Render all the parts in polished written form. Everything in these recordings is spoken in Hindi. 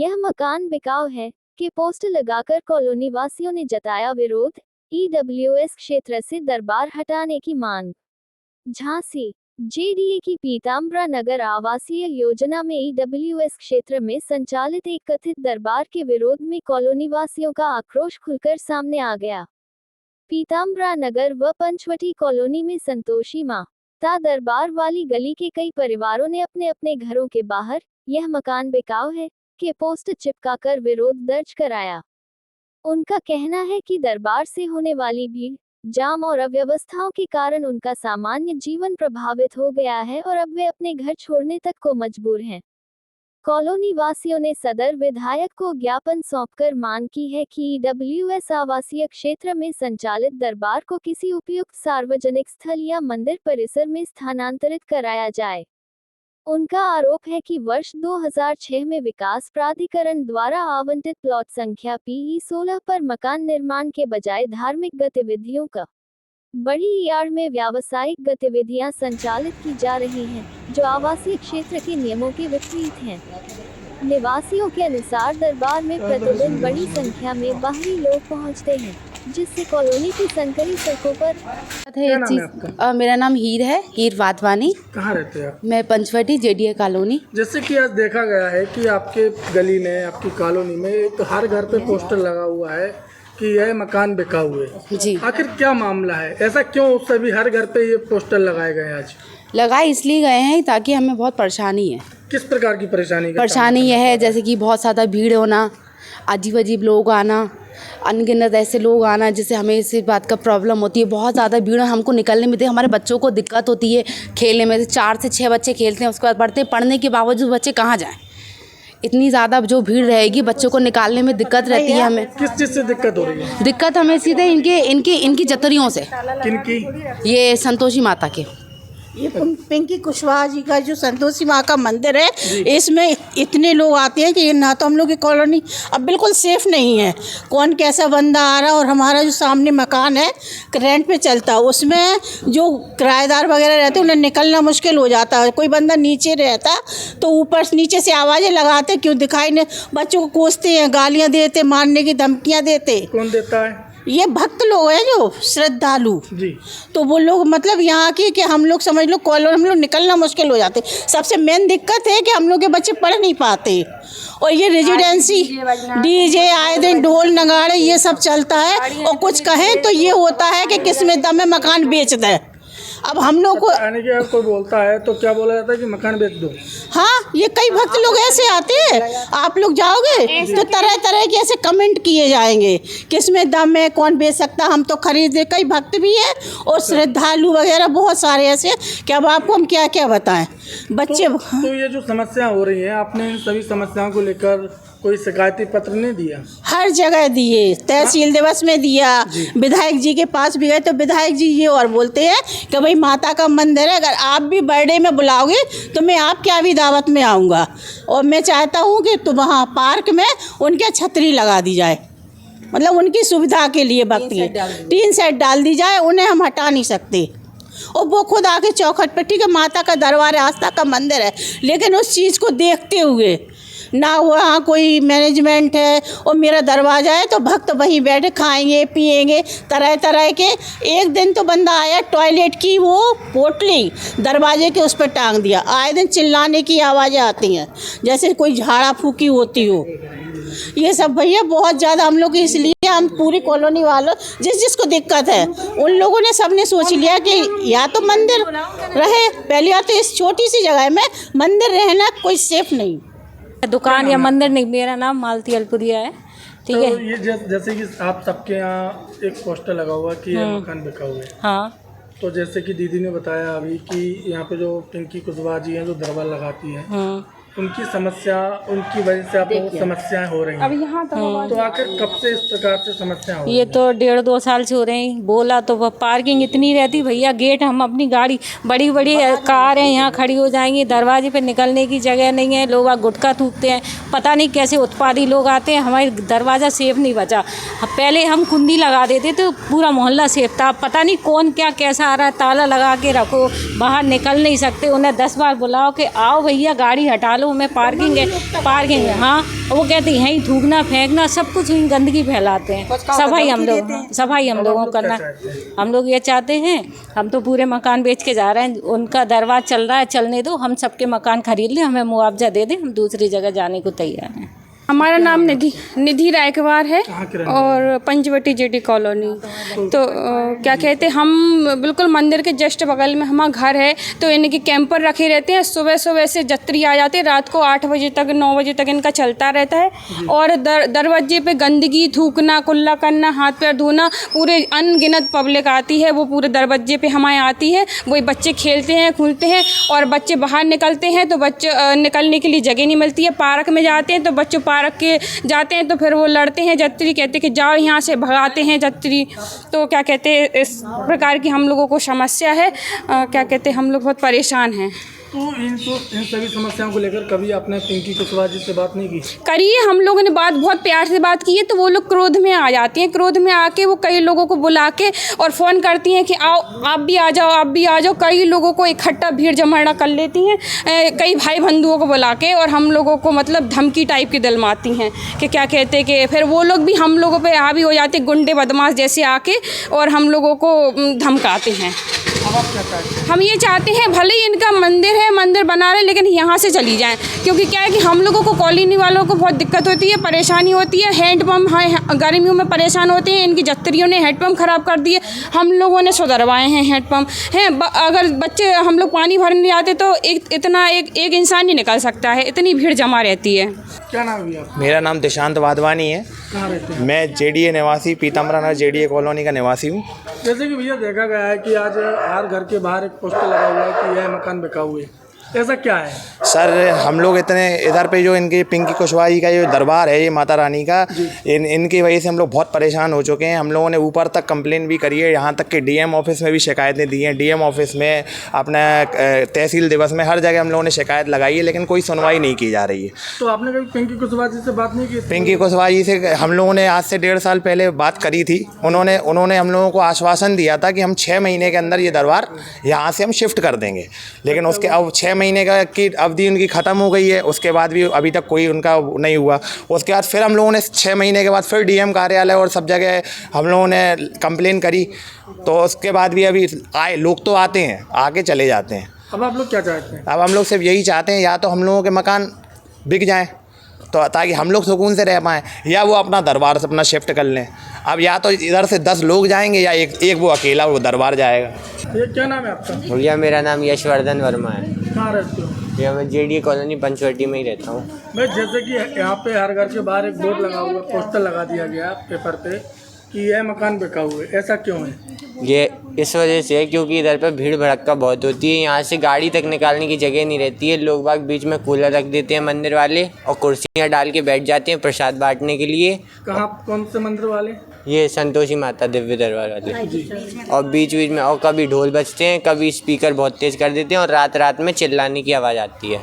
यह मकान बिकाऊ है के पोस्टर लगाकर कॉलोनी वासियों ने जताया विरोध। ईडब्ल्यूएस क्षेत्र से दरबार हटाने की मांग। झांसी जेडीए की पीताम्बरा नगर आवासीय योजना में ईडब्ल्यूएस क्षेत्र में संचालित एक कथित दरबार के विरोध में कॉलोनी वासियों का आक्रोश खुलकर सामने आ गया। पीताम्बरा नगर व पंचवटी कॉलोनी में संतोषी माता दरबार वाली गली के कई परिवारों ने अपने अपने घरों के बाहर यह मकान बिकाऊ है के पोस्टर चिपकाकर विरोध दर्ज कराया। उनका कहना है कि दरबार से होने वाली भीड़, जाम और अव्यवस्थाओं के कारण उनका सामान्य जीवन प्रभावित हो गया है और अब वे अपने घर छोड़ने तक को मजबूर हैं। कॉलोनी वासियों ने सदर विधायक को ज्ञापन सौंपकर मांग की है कि ईडब्ल्यूएस आवासीय क्षेत्र में संचालित दरबार को किसी उपयुक्त सार्वजनिक स्थल या मंदिर परिसर में स्थानांतरित कराया जाए। उनका आरोप है कि वर्ष 2006 में विकास प्राधिकरण द्वारा आवंटित प्लॉट संख्या PE16 पर मकान निर्माण के बजाय धार्मिक गतिविधियों का बड़ी यार्ड में व्यावसायिक गतिविधियां संचालित की जा रही हैं, जो आवासीय क्षेत्र के नियमों के विपरीत हैं। निवासियों के अनुसार दरबार में प्रतिदिन बड़ी संख्या में बाहरी लोग पहुंचते हैं, जिससे कॉलोनी की संकरी सड़कों पर। मेरा नाम हीर है, हीर वाधवानी। कहाँ रहते हैं आप? मैं पंचवटी जेडीए कॉलोनी। जैसे कि आज देखा गया है कि आपके गली में, आपकी कॉलोनी में एक हर घर पे पोस्टर लगा हुआ है कि यह मकान बिका हुए जी। आखिर क्या मामला है? ऐसा क्यों सभी हर घर पे ये पोस्टर लगाए गए हैं? आज लगाए इसलिए गए हैं ताकि हमें बहुत परेशानी है। किस प्रकार की परेशानी यह है जैसे कि बहुत ज़्यादा भीड़ होना, अजीब अजीब लोग आना, अनगिनत ऐसे लोग आना जिससे हमें इस बात का प्रॉब्लम होती है। बहुत ज़्यादा भीड़ हमको निकलने में, हमारे बच्चों को दिक्कत होती है खेलने में। 4 से 6 बच्चे खेलते हैं, उसके बाद पढ़ने के बावजूद बच्चे कहाँ जाएं? इतनी ज़्यादा जो भीड़ रहेगी, बच्चों को निकालने में दिक्कत रहती है। हमें किस चीज़ से दिक्कत हो रही है? दिक्कत हमें सीधे इनकी जतरियों से। किनकी? ये संतोषी माता के। ये पिंकी कुशवाहा जी का जो संतोषी माँ का मंदिर है, इसमें इतने लोग आते हैं कि ना तो हम लोग की कॉलोनी अब बिल्कुल सेफ नहीं है। कौन कैसा बंदा आ रहा, और हमारा जो सामने मकान है रेंट पे चलता है, उसमें जो किराएदार वगैरह रहते हैं उन्हें निकलना मुश्किल हो जाता है। कोई बंदा नीचे रहता तो ऊपर नीचे से आवाज़ें लगाते, क्यों दिखाई नहीं, बच्चों को कोसते हैं, गालियाँ देते, मारने की धमकियाँ देते। कौन देता है? ये भक्त लोग हैं जो श्रद्धालु जी। तो वो लोग मतलब यहाँ की कि हम लोग समझ लो कॉलोनी हम लोग निकलना मुश्किल हो जाते। सबसे मेन दिक्कत है कि हम लोग के बच्चे पढ़ नहीं पाते, और ये रेजिडेंसी डीजे आए दिन ढोल नगाड़े ये सब चलता है, और कुछ कहें तो ये होता है कि किसमें दम में मकान बेच दे। अब हम लोग को कोई बोलता है तो क्या बोला जाता है कि मकान बेच दो? हाँ, ये कई भक्त लोग ऐसे आते हैं, आप लोग जाओगे तो तरह तरह के ऐसे कमेंट किए जाएंगे, किसमें दम है, कौन बेच सकता, हम तो खरीदे। कई भक्त भी है और श्रद्धालु वगैरह बहुत सारे ऐसे कि अब आपको हम क्या क्या बताएं। बच्चे तो ये जो समस्या हो रही है, आपने इन सभी समस्याओं को लेकर कोई शिकायती पत्र नहीं दिया? हर जगह दिए, तहसील दिवस में दिया, विधायक जी के पास भी गए तो विधायक जी ये और बोलते हैं कि भाई माता का मंदिर है, अगर आप भी बर्थडे में बुलाओगे तो मैं आपके यहाँ भी दावत में आऊँगा, और मैं चाहता हूँ कि तो वहाँ पार्क में उनके छतरी लगा दी जाए, मतलब उनकी सुविधा के लिए भक्त की टीन सेट डाल दी जाए, उन्हें हम हटा नहीं सकते। और वो खुद आके चौखट पर, ठीक है माता का दरबार है, आस्था का मंदिर है, लेकिन उस चीज़ को देखते हुए ना वहाँ कोई मैनेजमेंट है, और मेरा दरवाज़ा है तो भक्त वहीं बैठे खाएंगे पिएंगे तरह तरह के। एक दिन तो बंदा आया, टॉयलेट की वो पोटली दरवाजे के उस पर टांग दिया। आए दिन चिल्लाने की आवाज़ें आती हैं जैसे कोई झाड़ा फूकी होती हो। ये सब भैया बहुत ज़्यादा हम लोग, इसलिए हम पूरी कॉलोनी वालों जिसको दिक्कत है उन लोगों ने सबने सोच लिया कि या तो मंदिर रहे पहले, या तो इस छोटी सी जगह में मंदिर रहना कोई सेफ नहीं। दुकान या मंदिर नहीं। मेरा नाम मालती अलपुरिया है। ठीक है। तो ये जैसे कि आप सबके यहाँ एक पोस्टर लगा हुआ कि ये मकान बिका हुआ है। हाँ। तो जैसे कि दीदी ने बताया अभी कि यहाँ पे जो पिंकी कुशवाहा जी हैं जो दरबार लगाती हैं, उनकी समस्या, उनकी वजह से आपको समस्याएं हो रही हैं। अब यहाँ तो आखिर कब से इस प्रकार से समस्या हो रही है? ये तो 1.5-2 साल से हो रहे हैं। बोला तो वह पार्किंग इतनी रहती भैया, गेट हम अपनी गाड़ी बड़ी बड़ी कार है यहाँ खड़ी हो जाएंगी, दरवाजे पे निकलने की जगह नहीं है, लोग गुटखा थूकते हैं, पता नहीं कैसे उत्पादी लोग आते हैं। हमारे दरवाज़ा सेफ नहीं बचा। पहले हम कुंडी लगा देते तो पूरा मोहल्ला सेफ था, पता नहीं कौन क्या कैसा आ रहा है, ताला लगा के रखो, बाहर निकल नहीं सकते। उन्हें 10 बार बुलाओ कि आओ भैया गाड़ी हटा डालो, हमें पार्किंग है, पार्किंग है। हाँ, वो कहते हैं यहीं थूकना फेंकना सब कुछ ही गंदगी फैलाते हैं। सफाई हम लोगों को करना, हम लोग ये चाहते हैं। हम तो पूरे मकान बेच के जा रहे हैं, उनका दरबार चल रहा है, चलने दो, हम सबके मकान खरीद लें, हमें मुआवजा दे दें, हम दूसरी जगह जाने को तैयार हैं। हमारा नाम निधि रायकवार है और पंचवटी जेडी कॉलोनी। तो क्या कहते हैं, हम बिल्कुल मंदिर के जस्ट बगल में हमारा घर है। तो इनके कैंपर रखे रहते हैं, सुबह सुबह से यात्री आ जाते हैं, रात को 8 बजे तक 9 बजे तक इनका चलता रहता है। और दरवाजे पे गंदगी थूकना, कुल्ला करना, हाथ पैर धोना, पूरे अनगिनत पब्लिक आती है, वो पूरे दरवाजे पे हमारे आती है। वही बच्चे खेलते हैं, खुलते हैं, और बच्चे बाहर निकलते हैं तो बच्चे निकलने के लिए जगह नहीं मिलती है। पार्क में जाते हैं तो बच्चे पार्क के जाते हैं तो फिर वो लड़ते हैं, यात्री कहते हैं कि जाओ यहाँ से, भगाते हैं यात्री। तो क्या कहते हैं, इस प्रकार की हम लोगों को समस्या है। क्या कहते हैं, हम लोग बहुत परेशान हैं। तो इन सभी समस्याओं को लेकर कभी आपने पिंकी कुशवाहा जी से बात नहीं की? करिए, हम लोगों ने बात बहुत प्यार से बात की है, तो वो लोग क्रोध में आ जाती हैं। क्रोध में आके वो कई लोगों को बुला के और फ़ोन करती हैं कि आओ, आप भी आ जाओ, आप भी आ जाओ। कई लोगों को इकट्ठा भीड़ जमाना कर लेती हैं, कई भाई बंधुओं को बुला के, और हम लोगों को मतलब धमकी टाइप की दिलवाती हैं कि क्या कहते हैं कि फिर वो लोग भी हम लोगों पे हावी हो जाते, गुंडे बदमाश जैसे आके, और हम लोगों को धमकाते हैं। अब आप क्या चाहते हैं? हम ये चाहते हैं भले ही इनका मंदिर है, मंदिर बना रहे, लेकिन यहाँ से चली जाएं। क्योंकि क्या है कि हम लोगों को, कॉलोनी वालों को बहुत दिक्कत होती है, परेशानी होती है। हैंडपम्प गर्मियों में परेशान होते हैं, इनकी यात्रियों ने हैंडपम्प ख़राब कर दिए, हम लोगों ने सुधरवाए हैं हैंडपम्प हैं। अगर बच्चे हम लोग पानी भरने जाते तो एक इंसान नहीं निकल सकता है, इतनी भीड़ जमा रहती है। क्या नाम है आपका? मेरा नाम दिशांत वाधवानी है। कहाँ रहते हैं? मैं जेडीए निवासी, पीताम्बरा नगर जेडीए कॉलोनी का निवासी हूँ। जैसे कि भैया देखा गया है कि आज हर घर के बाहर एक पोस्टर लगा हुआ है कि यह मकान बिका हुआ है, ऐसा क्या है? सर, हम लोग इतने इधर पे जो इनके पिंकी कुशवाहा जी का जो दरबार है, ये माता रानी का, इनकी वजह से हम लोग बहुत परेशान हो चुके हैं। हम लोगों ने ऊपर तक कंप्लेन भी करी है, यहाँ तक कि डीएम ऑफिस में भी शिकायतें दी हैं। डीएम ऑफिस में, अपना तहसील दिवस में, हर जगह हम लोगों ने शिकायत लगाई है, लेकिन कोई सुनवाई नहीं की जा रही है। तो आपने कभी पिंकी कुशवाहा जी से बात नहीं की? पिंकी कुशवाहा जी से हम लोगों ने आज से 1.5 साल पहले बात करी थी। उन्होंने हम लोगों को आश्वासन दिया था कि हम 6 महीने के अंदर ये दरबार यहाँ से हम शिफ्ट कर देंगे, लेकिन उसके अब 6 महीने की अवधि उनकी ख़त्म हो गई है। उसके बाद भी अभी तक कोई उनका नहीं हुआ। उसके बाद फिर हम लोगों ने 6 महीने के बाद फिर डीएम कार्यालय और सब जगह हम लोगों ने कंप्लेन करी, तो उसके बाद भी अभी आए लोग तो आते हैं, आके चले जाते हैं। अब आप लोग क्या चाहते हैं? अब हम लोग सिर्फ यही चाहते हैं, या तो हम लोगों के मकान बिक जाएं तो ताकि हम लोग सुकून से रह पाएँ, या वो अपना दरबार से अपना शिफ्ट कर लें। अब या तो इधर से 10 लोग जाएंगे, या एक वो अकेला वो दरबार जाएगा। ये क्या नाम है आपका? भैया मेरा नाम यशवर्धन वर्मा है। कहाँ रहते हो? भैया मैं जेडीए कॉलोनी पंचवटी में ही रहता हूँ। मैं जैसे कि यहाँ पे हर घर के बाहर एक बोर्ड लगा हुआ, पोस्टर लगा दिया गया पेपर पे कि यह मकान बिका हुआ है, ऐसा क्यों है? ये इस वजह से है क्योंकि इधर पर भीड़ भड़क्का बहुत होती है, यहाँ से गाड़ी तक निकालने की जगह नहीं रहती है। लोग बाग बीच में कूलर रख देते हैं मंदिर वाले, और कुर्सियाँ डाल के बैठ जाते हैं प्रसाद बांटने के लिए। कहाँ, कौन से मंदिर वाले? ये संतोषी माता दिव्य दरबार वाले। और बीच बीच में और कभी ढोल बजते हैं, कभी स्पीकर बहुत तेज़ कर देते हैं, और रात रात में चिल्लाने की आवाज़ आती है।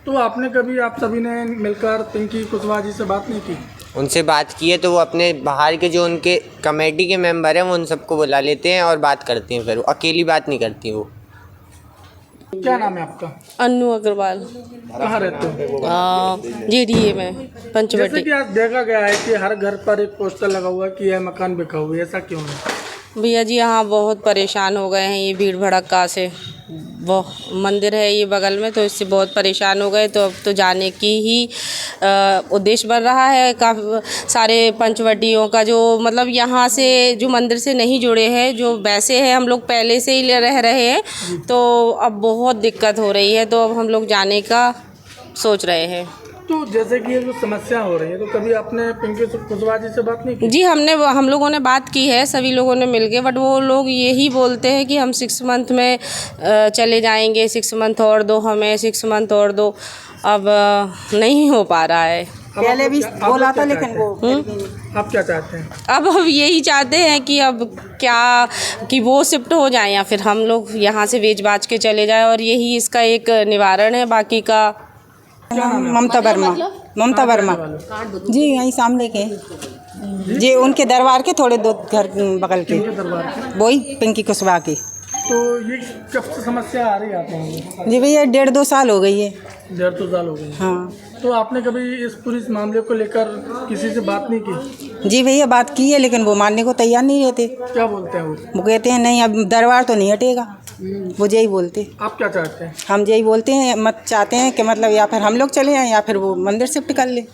तो आपने कभी, आप सभी ने मिलकर पिंकी कुशवाहा जी से बात नहीं की? उनसे बात की है तो वो अपने बाहर के जो उनके कमेटी के मेंबर हैं वो उन सबको बुला लेते हैं और बात करते हैं, फिर वो अकेली बात नहीं करती वो। क्या नाम है आपका? अन्नू अग्रवाल। कहाँ रहते हो? जेडीए में जैसे पंचवटी। कि आज देखा गया है कि हर घर पर एक पोस्टर लगा हुआ है कि यह मकान बिका हुआ है, ऐसा क्यों है? भैया जी यहाँ बहुत परेशान हो गए हैं, ये भीड़ भड़क्का से। वो मंदिर है ये बगल में, तो इससे बहुत परेशान हो गए। तो अब तो जाने की ही उद्देश्य बन रहा है। काफ़ी सारे पंचवटियों का जो मतलब यहाँ से जो मंदिर से नहीं जुड़े हैं, जो वैसे हैं, हम लोग पहले से ही रह रहे हैं, तो अब बहुत दिक्कत हो रही है। तो अब हम लोग जाने का सोच रहे हैं। तो जैसे कि ये जो समस्या हो रही है, तो कभी आपने पिंकी कुशवाहा जी से बात नहीं की? जी हम लोगों ने बात की है, सभी लोगों ने मिलके, बट वो लोग यही बोलते हैं कि हम 6 मंथ में चले जाएंगे, 6 मंथ और दो हमें, 6 मंथ और दो। अब नहीं हो पा रहा है। पहले भी बोला था, लेकिन वो आप क्या चाहते हैं? अब हम यही चाहते हैं कि अब क्या कि वो शिफ्ट हो जाए, या फिर हम लोग यहाँ से बेच बाच के चले जाए, और यही इसका एक निवारण है। बाकी का ममता वर्मा जी, यहीं सामने के जी, उनके दरबार के थोड़े 2 घर बगल के, वही पिंकी कुशवाहा की। तो ये कब से समस्या आ रही है आपको? जी भैया 1.5-2 साल हो गई है। 1.5-2 साल हो गए। हाँ तो आपने कभी इस पूरे इस मामले को लेकर किसी से बात नहीं की? जी भैया बात की है, लेकिन वो मानने को तैयार नहीं रहते। क्या बोलते हैं वो? वो कहते हैं नहीं अब दरबार तो नहीं हटेगा, वो यही बोलते। आप क्या चाहते हैं? हम यही बोलते हैं, मत चाहते हैं कि मतलब या फिर हम लोग चले जाएं या फिर वो मंदिर शिफ्ट कर ले।